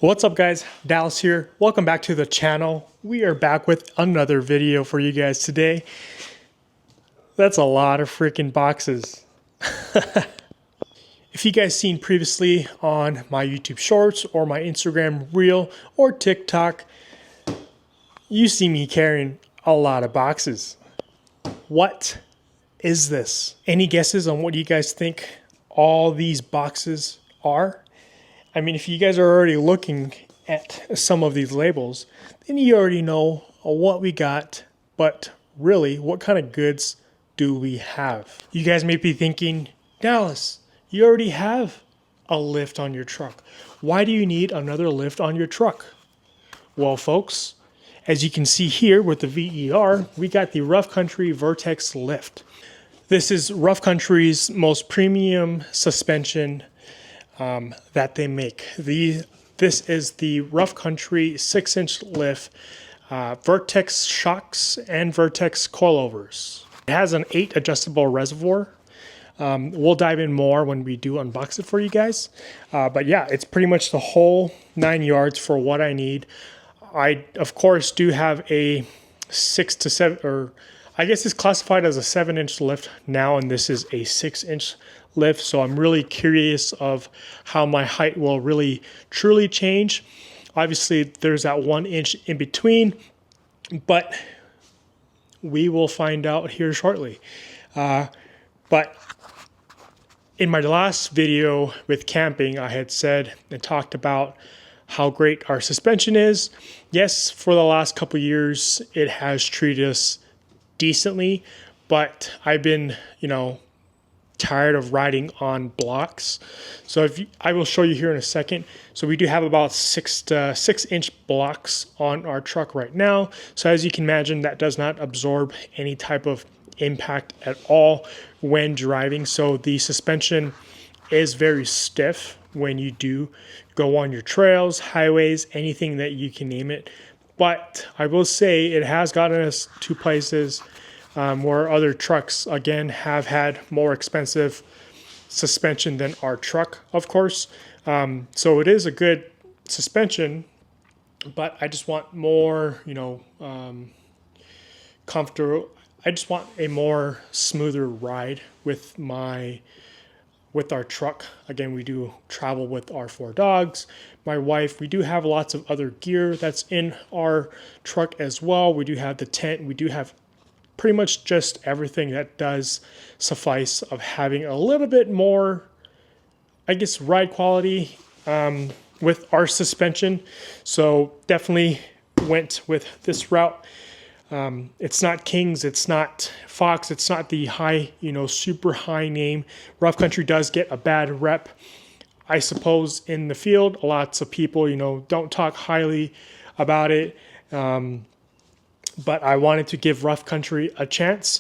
What's up guys, Dallas here. Welcome back to the channel. We are back with another video for you guys today. That's a lot of freaking boxes. If you guys seen previously on my YouTube shorts or my Instagram reel or TikTok, you see me carrying a lot of boxes. What is this? Any guesses on what you guys think all these boxes are? I mean, if you guys are already looking at some of these labels, then you already know what we got, but really, what kind of goods do we have? You guys may be thinking, Dallas, you already have a lift on your truck. Why do you need another lift on your truck? Well, folks, as you can see here with the VER, we got the Rough Country Vertex lift. This is Rough Country's most premium suspension that they make. This is the Rough Country 6-inch lift, Vertex shocks and Vertex coilovers. It has an 8 adjustable reservoir. We'll dive in more when we do unbox it for you guys. But yeah, it's pretty much the whole 9 yards for what I need. I, of course, do have a 6 to 7, or I guess it's classified as a 7-inch lift now, and this is a 6-inch lift. So I'm really curious of how my height will really truly change. Obviously, there's that 1 inch in between, but we will find out here shortly. But in my last video with camping, I had said and talked about how great our suspension is. Yes, for the last couple of years, it has treated us decently, but I've been, tired of riding on blocks. So I will show you here in a second. So we do have about 6-inch blocks on our truck right now. So as you can imagine, that does not absorb any type of impact at all when driving. So the suspension is very stiff when you do go on your trails, highways, anything that you can name it. But I will say it has gotten us to places where other trucks, again, have had more expensive suspension than our truck, of course. So it is a good suspension, but I just want more, comfortable. I just want a more smoother ride with our truck. Again, we do travel with our 4 dogs. My wife, we do have lots of other gear that's in our truck as well. We do have the tent. We do have pretty much just everything that does suffice of having a little bit more, I guess, ride quality with our suspension. So definitely went with this route. It's not Kings, it's not Fox, it's not the high, super high name. Rough Country does get a bad rep, I suppose, in the field. Lots of people, don't talk highly about it. But I wanted to give Rough Country a chance.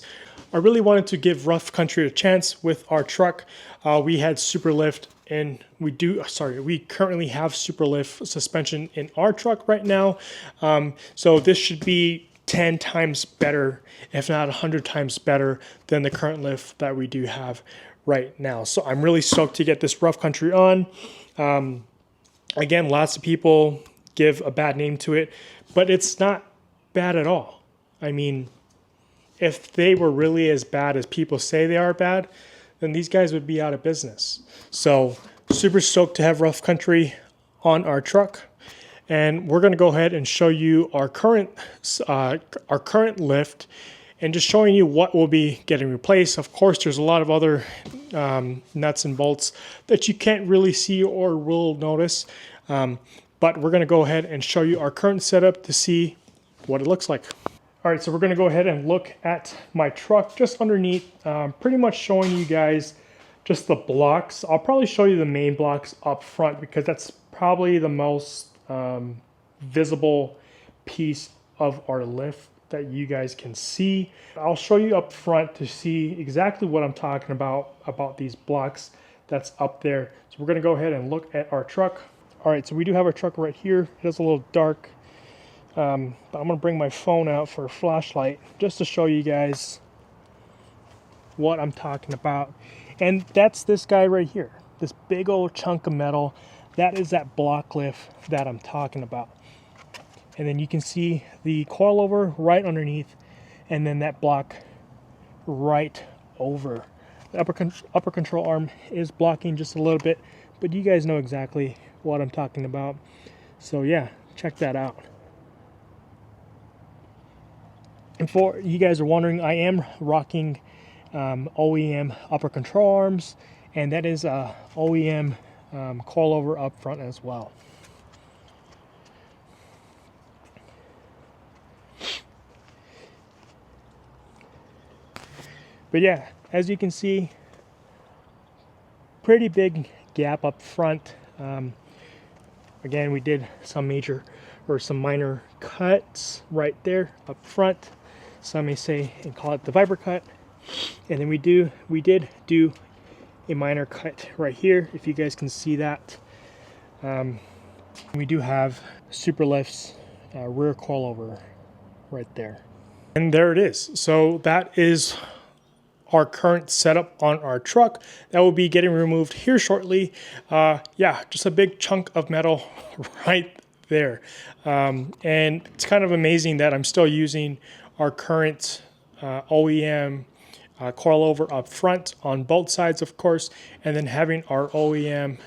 I really wanted to give Rough Country a chance with our truck. We had Superlift, and we currently have Superlift suspension in our truck right now. So this should be 10 times better, if not 100 times better than the current lift that we do have right now. So I'm really stoked to get this Rough Country on. Again, lots of people give a bad name to it, but it's not bad at all. I mean, if they were really as bad as people say they are bad, then these guys would be out of business. So super stoked to have Rough Country on our truck. And we're going to go ahead and show you our current lift and just showing you what will be getting replaced. Of course, there's a lot of other nuts and bolts that you can't really see or will notice. But we're going to go ahead and show you our current setup to see what it looks like. All right, so we're going to go ahead and look at my truck just underneath, pretty much showing you guys just the blocks. I'll probably show you the main blocks up front because that's probably the most visible piece of our lift that you guys can see. I'll show you up front to see exactly what I'm talking about these blocks that's up there. So we're going to go ahead and look at our truck. All right, so we do have our truck right here. It is a little dark. But I'm going to bring my phone out for a flashlight just to show you guys what I'm talking about. And that's this guy right here, this big old chunk of metal that is that block lift that I'm talking about. And then you can see the coilover right underneath, and then that block right over. The upper control arm is blocking just a little bit, but you guys know exactly what I'm talking about. So yeah, check that out. And for you guys are wondering, I am rocking OEM upper control arms, and that is OEM coilover up front as well. But yeah, as you can see, pretty big gap up front. Again, we did some minor cuts right there up front. Some may say and call it the viper cut. And then we did do a minor cut right here, if you guys can see that. We do have Superlift's rear coilover right there. And there it is. So that is our current setup on our truck. That will be getting removed here shortly. Yeah, just a big chunk of metal right there. And it's kind of amazing that I'm still using our current OEM coilover up front on both sides, of course, and then having our OEM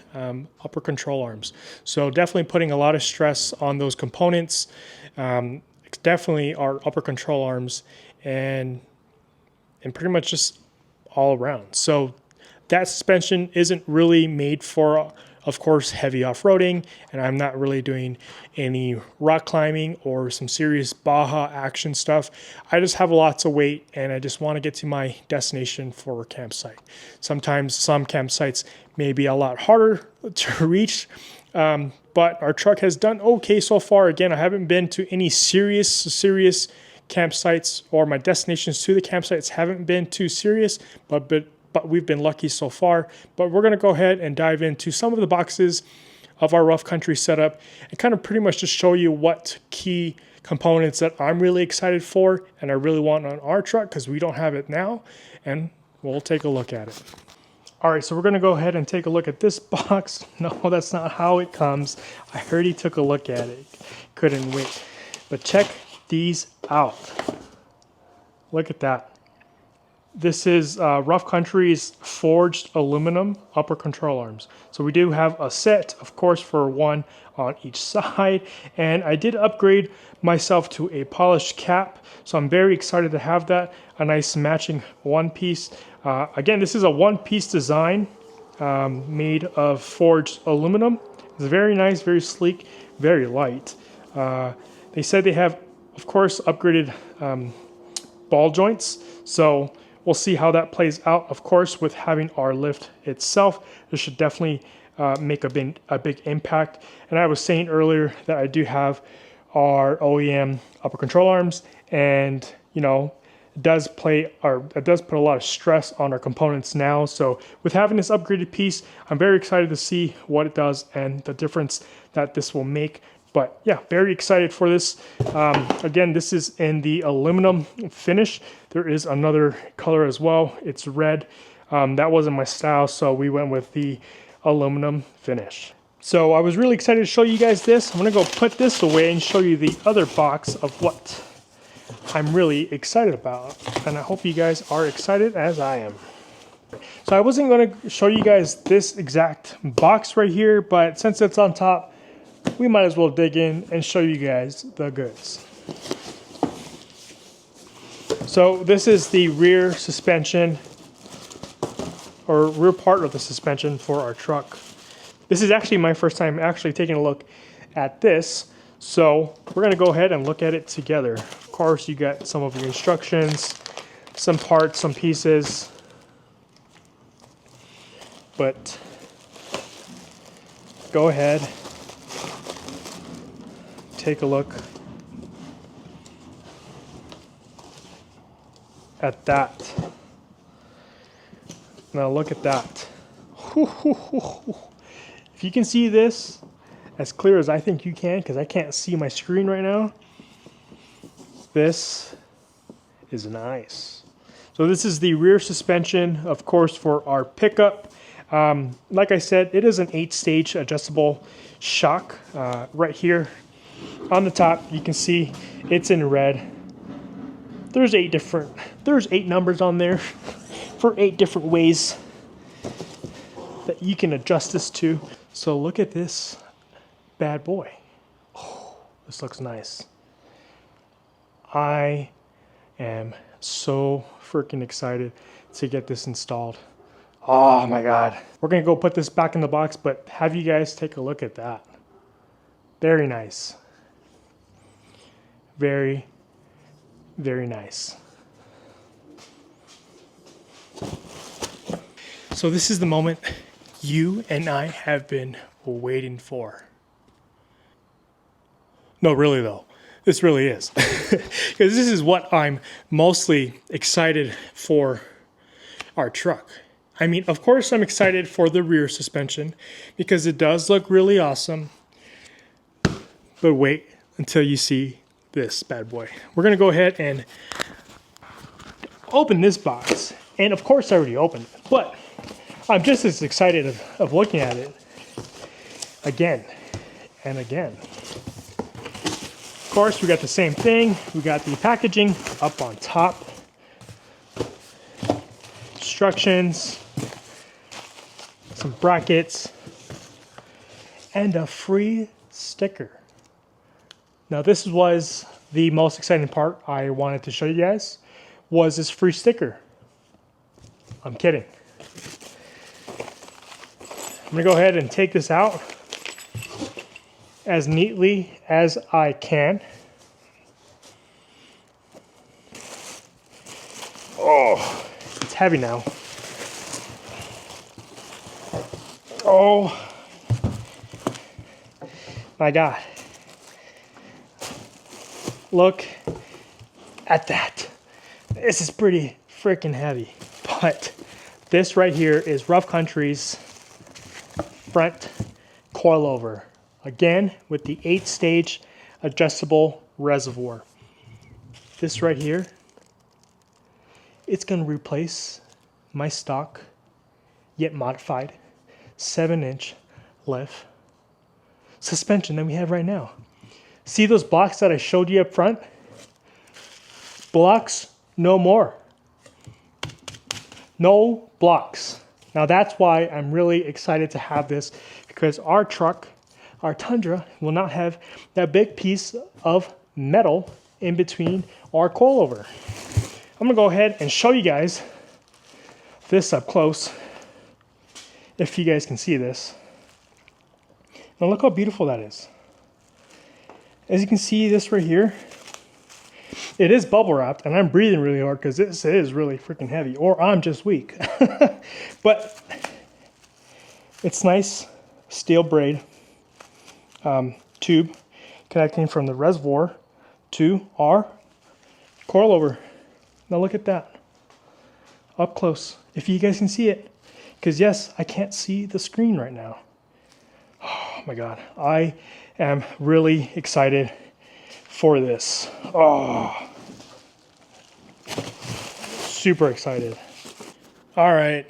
upper control arms. So definitely putting a lot of stress on those components. Definitely our upper control arms and pretty much just all around. So that suspension isn't really made for, of course, heavy off-roading, and I'm not really doing any rock climbing or some serious Baja action stuff. I just have lots of weight, and I just want to get to my destination for a campsite. Sometimes some campsites may be a lot harder to reach, but our truck has done okay so far. Again, I haven't been to any serious campsites, or my destinations to the campsites haven't been too serious, but we've been lucky so far. But we're going to go ahead and dive into some of the boxes of our rough country setup and kind of pretty much just show you what key components that I'm really excited for and I really want on our truck, because we don't have it now, and we'll take a look at it. All right, so we're going to go ahead and take a look at this box. No, that's not how it comes. I already took a look at it. Couldn't wait. But check these out. Look at that. This is Rough Country's forged aluminum upper control arms. So we do have a set, of course, for one on each side. And I did upgrade myself to a polished cap. So I'm very excited to have that. A nice matching one piece. Again, this is a one-piece design made of forged aluminum. It's very nice, very sleek, very light. They said they have, of course, upgraded ball joints. So we'll see how that plays out. Of course, with having our lift itself, this should definitely make a big impact. And I was saying earlier that I do have our OEM upper control arms, and you know, it does put a lot of stress on our components now. So with having this upgraded piece, I'm very excited to see what it does and the difference that this will make. But yeah, very excited for this. Again, this is in the aluminum finish. There is another color as well. It's red. That wasn't my style, so we went with the aluminum finish. So I was really excited to show you guys this. I'm gonna go put this away and show you the other box of what I'm really excited about. And I hope you guys are excited as I am. So I wasn't gonna show you guys this exact box right here, but since it's on top, we might as well dig in and show you guys the goods. So this is the rear suspension, or rear part of the suspension for our truck. This is actually my first time actually taking a look at this. So we're gonna go ahead and look at it together. Of course, you got some of your instructions, some parts, some pieces, but go ahead, take a look at that. Now look at that. If you can see this as clear as I think you can, because I can't see my screen right now, this is nice. So this is the rear suspension, of course, for our pickup. Like I said, it is an 8-stage adjustable shock. Right here on the top, you can see it's in red. There's 8 numbers on there for 8 different ways that you can adjust this to. So look at this bad boy. Oh, this looks nice. I am so freaking excited to get this installed. Oh my God. We're gonna go put this back in the box, but have you guys take a look at that. Very nice. Very, very nice. So this is the moment you and I have been waiting for. No, really though. This really is. Because this is what I'm mostly excited for our truck. I mean, of course I'm excited for the rear suspension because it does look really awesome. But wait until you see this bad boy. We're gonna go ahead and open this box. And of course I already opened it, but I'm just as excited of looking at it again and again. Of course, we got the same thing. We got the packaging up on top. Instructions, some brackets, and a free sticker. Now this was the most exciting part I wanted to show you guys, was this free sticker. I'm kidding. I'm gonna go ahead and take this out as neatly as I can. Oh, it's heavy now. Oh my God. Look at that. This is pretty freaking heavy. But this right here is Rough Country's front coilover. Again, with the 8-stage adjustable reservoir. This right here, it's going to replace my stock, yet modified, 7-inch lift suspension that we have right now. See those blocks that I showed you up front? Blocks, no more. No blocks. Now that's why I'm really excited to have this, because our truck, our Tundra, will not have that big piece of metal in between our coilover. I'm gonna go ahead and show you guys this up close, if you guys can see this. Now look how beautiful that is. As you can see, this right here, it is bubble wrapped, and I'm breathing really hard because this is really freaking heavy, or I'm just weak. But it's nice steel braid tube connecting from the reservoir to our coilover. Now look at that up close, if you guys can see it, because yes, I can't see the screen right now. Oh my God, I am really excited for this. Oh, super excited. All right,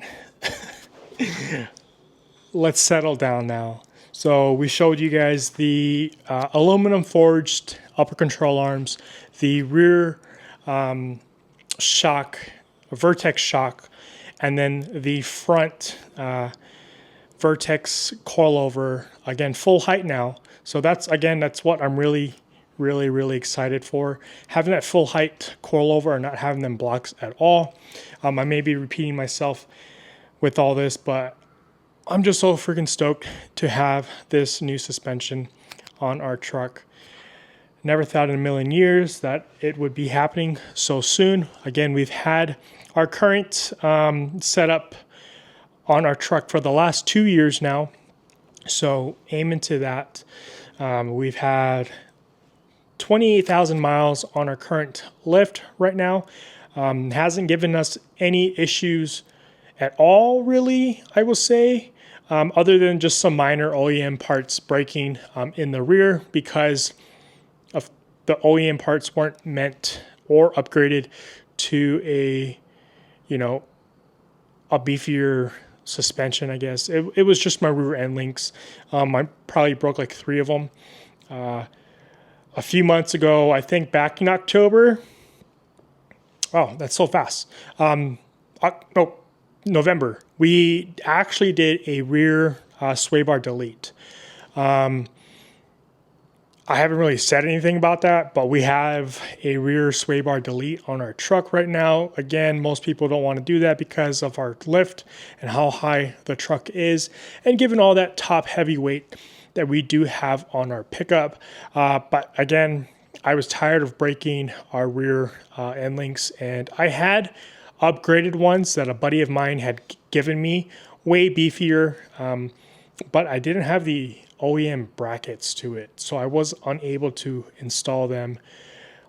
let's settle down now. So we showed you guys the aluminum forged upper control arms, the rear shock, Vertex shock, and then the front Vertex coilover, again, full height now. So that's what I'm really excited for. Having that full height coilover and not having them blocks at all. I may be repeating myself with all this, but I'm just so freaking stoked to have this new suspension on our truck. Never thought in a million years that it would be happening so soon. Again, we've had our current setup on our truck for the last 2 years now. So aiming to that. We've had 28,000 miles on our current lift right now. Hasn't given us any issues at all, really, I will say, other than just some minor OEM parts breaking in the rear because of the OEM parts weren't meant or upgraded to a beefier suspension, I guess. It was just my rear end links. I probably broke like 3 of them. A few months ago, I think back in October. Oh, that's so fast. No, November. We actually did a rear sway bar delete. I haven't really said anything about that, but we have a rear sway bar delete on our truck right now. Again, most people don't want to do that because of our lift and how high the truck is, and given all that top heavy weight that we do have on our pickup. But again, I was tired of breaking our rear end links, and I had upgraded ones that a buddy of mine had given me, way beefier, but I didn't have the OEM brackets to it, so I was unable to install them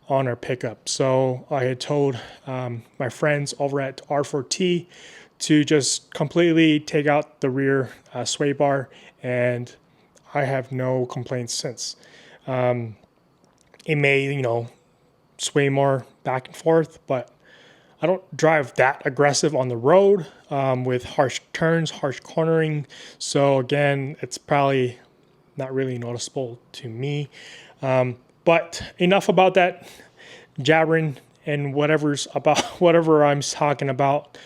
on our pickup. So I had told my friends over at R4T to just completely take out the rear sway bar, and I have no complaints since. It may, sway more back and forth, but I don't drive that aggressive on the road with harsh turns, harsh cornering. So again, it's probably not really noticeable to me. But enough about that jabbering and whatever I'm talking about.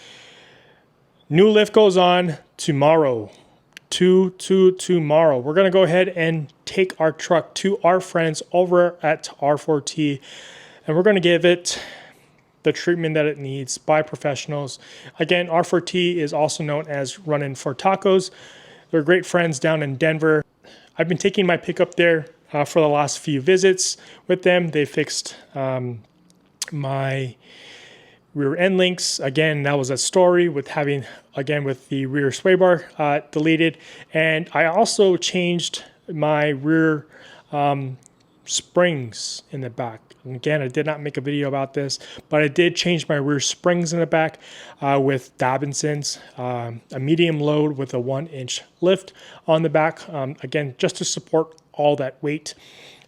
New lift goes on tomorrow. Tomorrow. We're going to go ahead and take our truck to our friends over at R4T, and we're going to give it the treatment that it needs by professionals. Again, R4T is also known as Runnin for Tacos. They're great friends down in Denver. I've been taking my pickup there for the last few visits with them. They fixed my rear end links. Again, that was a story with having, again, with the rear sway bar deleted. And I also changed my rear springs in the back. And again, I did not make a video about this, but I did change my rear springs in the back with Dabinson's, a medium load with a 1-inch lift on the back. Again, just to support all that weight.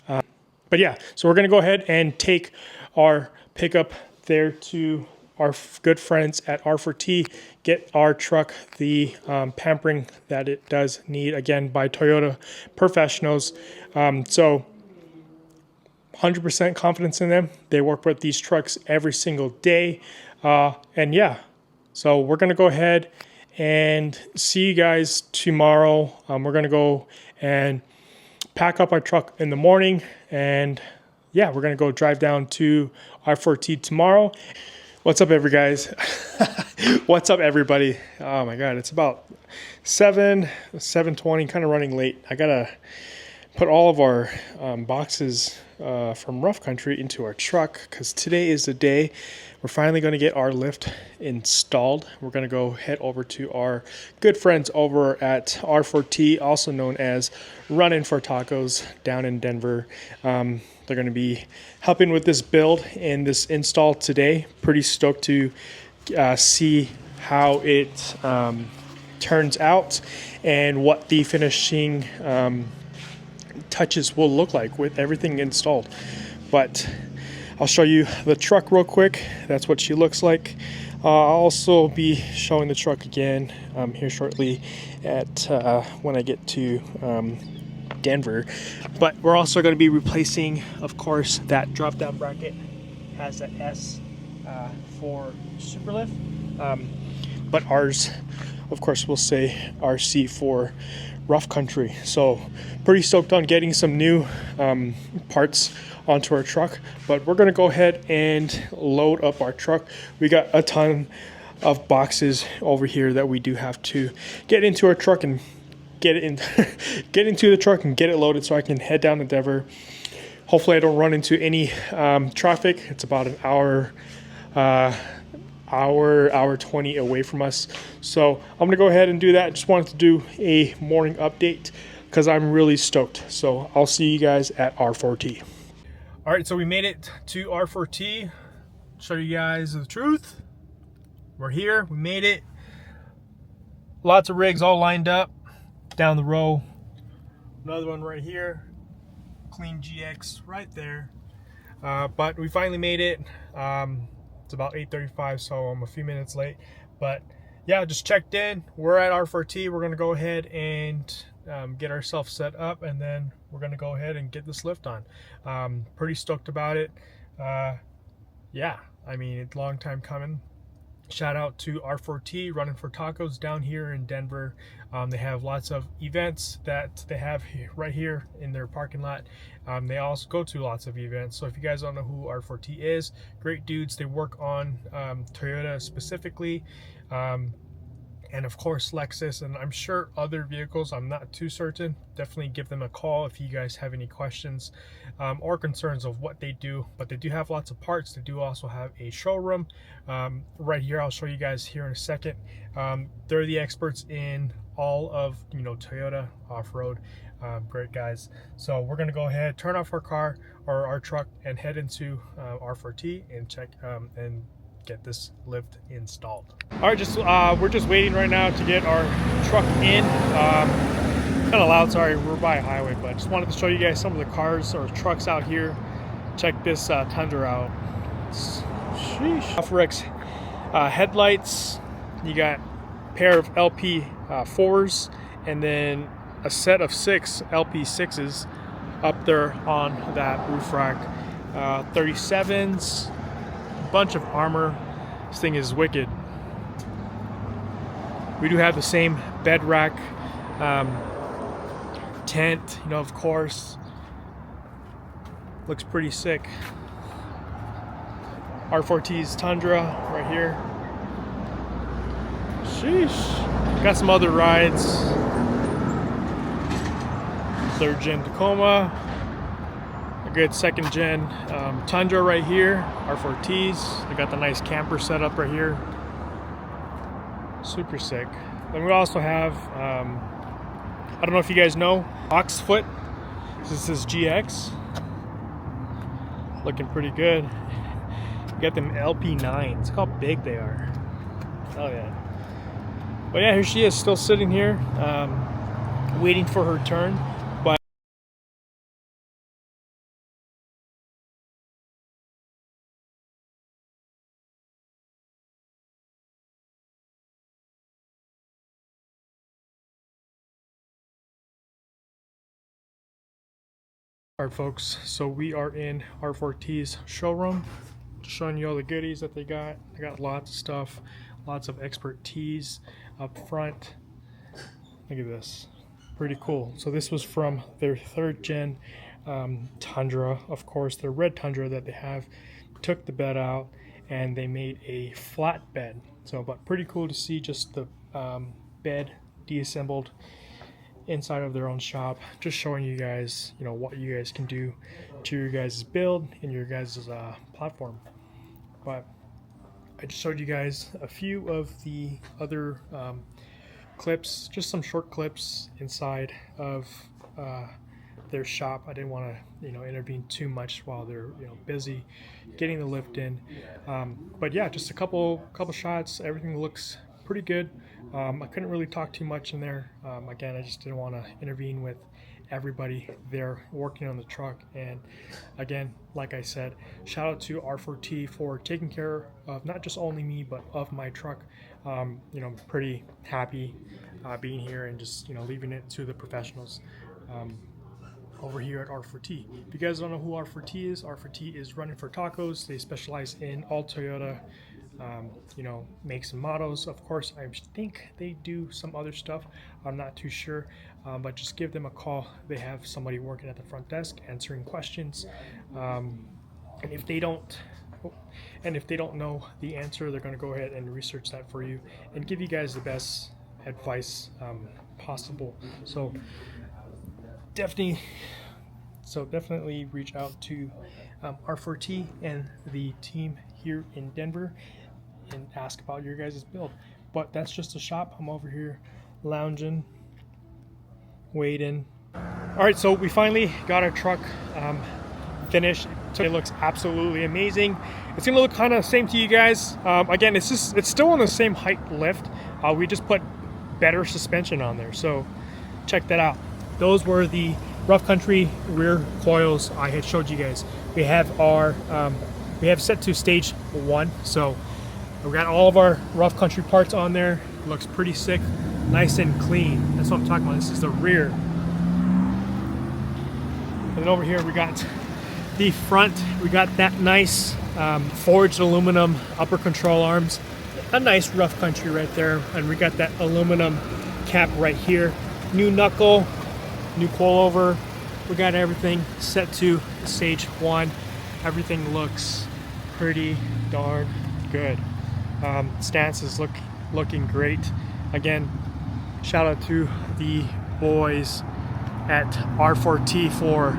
But yeah, so we're going to go ahead and take our pickup there to our good friends at R4T, get our truck the pampering that it does need, again, by Toyota professionals. So 100% confidence in them. They work with these trucks every single day. And yeah, so we're going to go ahead and see you guys tomorrow. We're going to go and pack up our truck in the morning, and yeah, we're going to go drive down to R4T tomorrow. What's up, guys? What's up, everybody? Oh my God, it's about 7:20, kind of running late. I got to put all of our boxes from Rough Country into our truck, because today is the day we're finally going to get our lift installed. We're going to go head over to our good friends over at R4T, also known as Runnin for Tacos, down in Denver. They're going to be helping with this build and this install today. Pretty stoked to see how it turns out and what the finishing touches will look like with everything installed. But I'll show you the truck real quick. That's what she looks like. I'll also be showing the truck again here shortly at when I get to Denver. But we're also going to be replacing, of course, that drop down bracket. Has that S for Superlift, but ours, of course, will say RC for Rough Country. So pretty stoked on getting some new parts onto our truck, but we're going to go ahead and load up our truck. We got a ton of boxes over here that we do have to get into our truck and get it in get into the truck and get it loaded so I can head down to Denver. Hopefully I don't run into any traffic. It's about an hour 20 away from us. So I'm gonna go ahead and do that. Just wanted to do a morning update because I'm really stoked. So I'll see you guys at R4T. All right, so we made it to R4T. Show you guys the truth. We're here, we made it. Lots of rigs all lined up down the row. Another one right here. Clean GX right there. But we finally made it. It's about 8:35, so I'm a few minutes late. But yeah, just checked in. We're at R4T. We're gonna go ahead and get ourselves set up, and then we're gonna go ahead and get this lift on. Pretty stoked about it. Yeah, I mean, it's a long time coming. Shout out to R4T, Running for Tacos down here in Denver. They have lots of events that they have right here in their parking lot. They also go to lots of events. So if you guys don't know who R4T is, great dudes. They work on Toyota specifically. And of course Lexus, and I'm sure other vehicles. I'm not too certain. Definitely give them a call if you guys have any questions or concerns of what they do. But they do have lots of parts. They do also have a showroom right here. I'll show you guys here in a second. They're the experts in all of, you know, Toyota off-road. Great guys. So we're gonna go ahead, turn off our car or our truck, and head into R4T and check and get this lift installed. All right, we're just waiting right now to get our truck in. Kind of loud, sorry, we're by a highway, but just wanted to show you guys some of the cars or trucks out here. Check this Tundra out. Sheesh. Vertex headlights. You got a pair of LP4s and then a set of 6 LP6s up there on that roof rack. 37s. Bunch of armor. This thing is wicked. We do have the same bed rack, tent, you know, of course. Looks pretty sick. R4T's Tundra right here. Sheesh. Got some other rides. 3rd gen Tacoma. Good 2nd gen Tundra right here, R4Ts. They got the nice camper set up right here. Super sick. Then we also have, I don't know if you guys know, Oxfoot. This is GX. Looking pretty good. You got them LP9s. Look how big they are. Oh yeah. But yeah, here she is, still sitting here, waiting for her turn. Alright folks, so we are in R4T's showroom, just showing you all the goodies that they got. They got lots of stuff, lots of expertise up front. Look at this, pretty cool. So this was from their 3rd gen Tundra, of course, their red Tundra that they have. Took the bed out and they made a flat bed. So, but pretty cool to see just the bed deassembled inside of their own shop, just showing you guys, you know, what you guys can do to your guys' build and your guys' platform. But I just showed you guys a few of the other clips, just some short clips inside of their shop. I didn't want to, you know, intervene too much while they're, you know, busy getting the lift in. But yeah, just a couple shots. Everything looks pretty good. I couldn't really talk too much in there. Again, I just didn't want to intervene with everybody there working on the truck. And again, like I said, shout out to R4T for taking care of not just only me, but of my truck. You know, I'm pretty happy being here and just, you know, leaving it to the professionals over here at R4T. If you guys don't know who R4T is Running for Tacos. They specialize in all Toyota you know, makes and models. Of course, I think they do some other stuff. I'm not too sure, but just give them a call. They have somebody working at the front desk answering questions. And if they don't know the answer, they're going to go ahead and research that for you and give you guys the best advice possible. So definitely reach out to R4T and the team here in Denver and ask about your guys' build. But that's just a shop. I'm over here lounging, waiting. All right, so we finally got our truck finished. It looks absolutely amazing. It's gonna look kind of the same to you guys. Again, it's still on the same height lift. We just put better suspension on there, so check that out. Those were the rough country rear coils I had showed you guys. We have our we have set to stage 1, so we got all of our rough country parts on there. looks pretty sick, nice and clean. That's what I'm talking about. This is the rear. And then over here we got the front. We got that nice forged aluminum upper control arms. A nice rough country right there. And we got that aluminum cap right here. New knuckle, new coilover. We got everything set to stage 1. Everything looks pretty darn good. Stance is looking great. Again, shout out to the boys at R4T for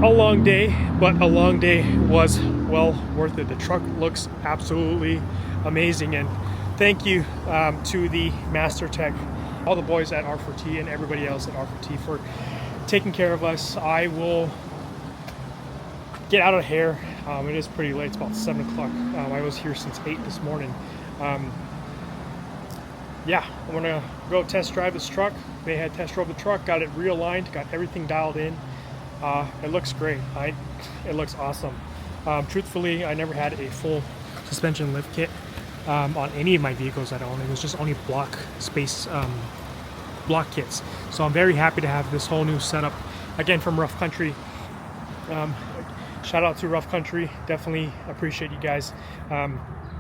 a long day, but a long day was well worth it. The truck looks absolutely amazing, and thank you to the Master Tech, all the boys at R4T and everybody else at R4T for taking care of us. I will get out of here. It is pretty late. It's about 7 o'clock. I was here since 8 this morning. Yeah, I'm gonna go test drive this truck. They had test drove the truck, got it realigned, got everything dialed in. It looks great. It looks awesome. Truthfully, I never had a full suspension lift kit on any of my vehicles that I own. It was just only block kits. So I'm very happy to have this whole new setup, again, from Rough Country. Shout out to Rough Country. Definitely appreciate you guys.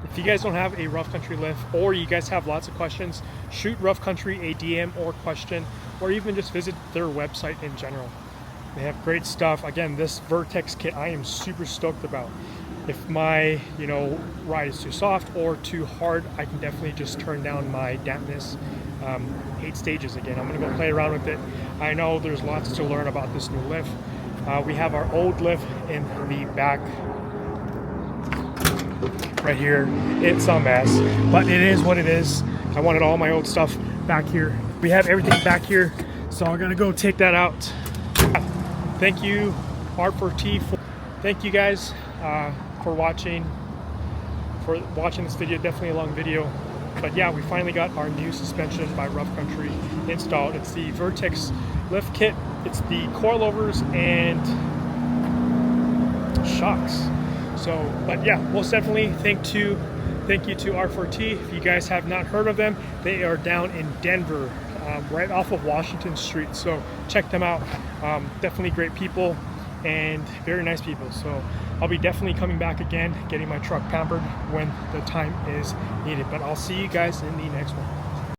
If you guys don't have a Rough Country lift, or you guys have lots of questions, shoot Rough Country a DM or question, or even just visit their website in general. They have great stuff. Again, this Vertex kit I am super stoked about. If my ride is too soft or too hard, I can definitely just turn down my dampness. 8 stages again. I'm gonna go play around with it. I know there's lots to learn about this new lift. We have our old lift in the back right here. It's a mess, but it is what it is. I wanted all my old stuff back here. We have everything back here, so I'm gonna go take that out. Thank you, R4T. Thank you guys for watching this video. Definitely a long video, but yeah, we finally got our new suspension by Rough Country installed. It's the Vertex lift kit. It's the coilovers and shocks. So, but yeah, most definitely thank you to R4T. If you guys have not heard of them, they are down in Denver, right off of Washington Street. So check them out. Definitely great people and very nice people. So I'll be definitely coming back again, getting my truck pampered when the time is needed. But I'll see you guys in the next one.